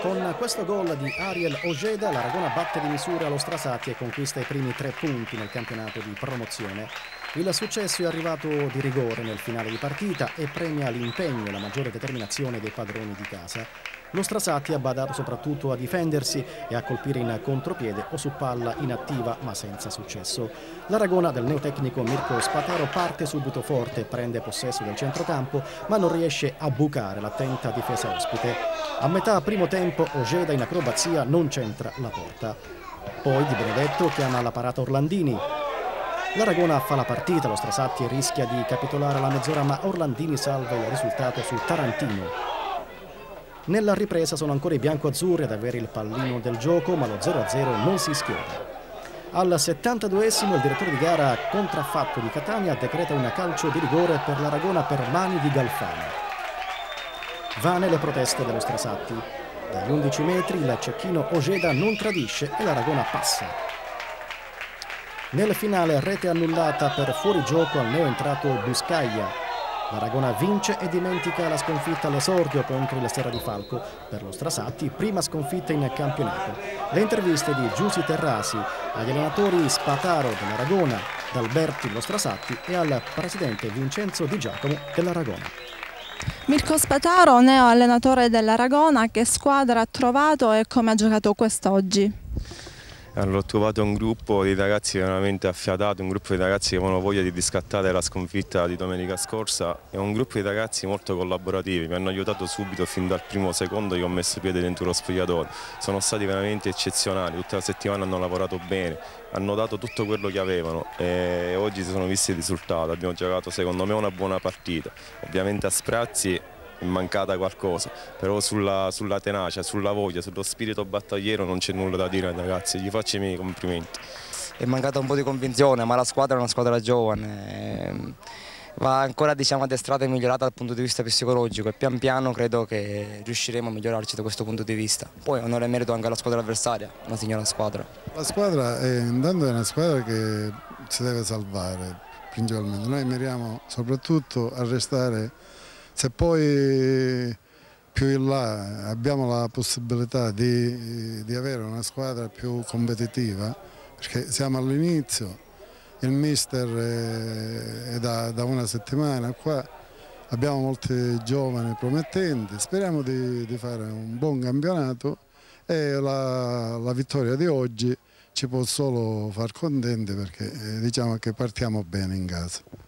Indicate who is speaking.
Speaker 1: Con questo gol di Ariel Ojeda, l'Aragona batte di misura lo Strasatti e conquista i primi 3 punti nel campionato di promozione. Il successo è arrivato di rigore nel finale di partita e premia l'impegno e la maggiore determinazione dei padroni di casa. Lo Strasatti ha badato soprattutto a difendersi e a colpire in contropiede o su palla inattiva, ma senza successo. L'Aragona del neotecnico Mirko Spataro parte subito forte, prende possesso del centrocampo, ma non riesce a bucare l'attenta difesa ospite. A metà primo tempo Ojeda in acrobazia non centra la porta. Poi Di Benedetto chiama la parata Orlandini. L'Aragona fa la partita, lo Strasatti rischia di capitolare alla mezz'ora, ma Orlandini salva il risultato su Tarantino. Nella ripresa sono ancora i biancoazzurri ad avere il pallino del gioco, ma lo 0-0 non si schioda. Al 72esimo il direttore di gara contraffatto di Catania decreta un calcio di rigore per l'Aragona per mani di Galfani. Vane le proteste dello Strasatti. Dagli 11 metri il cecchino Ojeda non tradisce e l'Aragona passa. Nel finale rete annullata per fuorigioco al neoentrato Buscaglia. L'Aragona vince e dimentica la sconfitta all'esordio contro il Serra di Falco. Per lo Strasatti, prima sconfitta in campionato. Le interviste di Giussi Terrasi agli allenatori Spataro dell'Aragona, D'Alberti lo Strasatti e al presidente Vincenzo Di Giacomo dell'Aragona.
Speaker 2: Mirko Spataro, neo allenatore dell'Aragona, che squadra ha trovato e come ha giocato quest'oggi?
Speaker 3: Allora, ho trovato un gruppo di ragazzi veramente affiatato, un gruppo di ragazzi che avevano voglia di riscattare la sconfitta di domenica scorsa e un gruppo di ragazzi molto collaborativi, mi hanno aiutato subito fin dal primo secondo che ho messo piede dentro lo spogliatoio. Sono stati veramente eccezionali, tutta la settimana hanno lavorato bene, hanno dato tutto quello che avevano e oggi si sono visti i risultati. Abbiamo giocato secondo me una buona partita, ovviamente a sprazzi è mancata qualcosa, però sulla tenacia, sulla voglia, sullo spirito battagliero non c'è nulla da dire ragazzi, gli faccio i miei complimenti.
Speaker 4: È mancata un po' di convinzione, ma la squadra è una squadra giovane, va ancora addestrata e migliorata dal punto di vista psicologico e pian piano credo che riusciremo a migliorarci da questo punto di vista. Poi onore e merito anche alla squadra avversaria, una signora squadra.
Speaker 5: La squadra è una squadra che si deve salvare principalmente, noi miriamo soprattutto a restare. Se poi più in là abbiamo la possibilità di avere una squadra più competitiva, perché siamo all'inizio, il mister è da una settimana qua, abbiamo molti giovani promettenti, speriamo di fare un buon campionato e la vittoria di oggi ci può solo far contenti perché diciamo che partiamo bene in casa.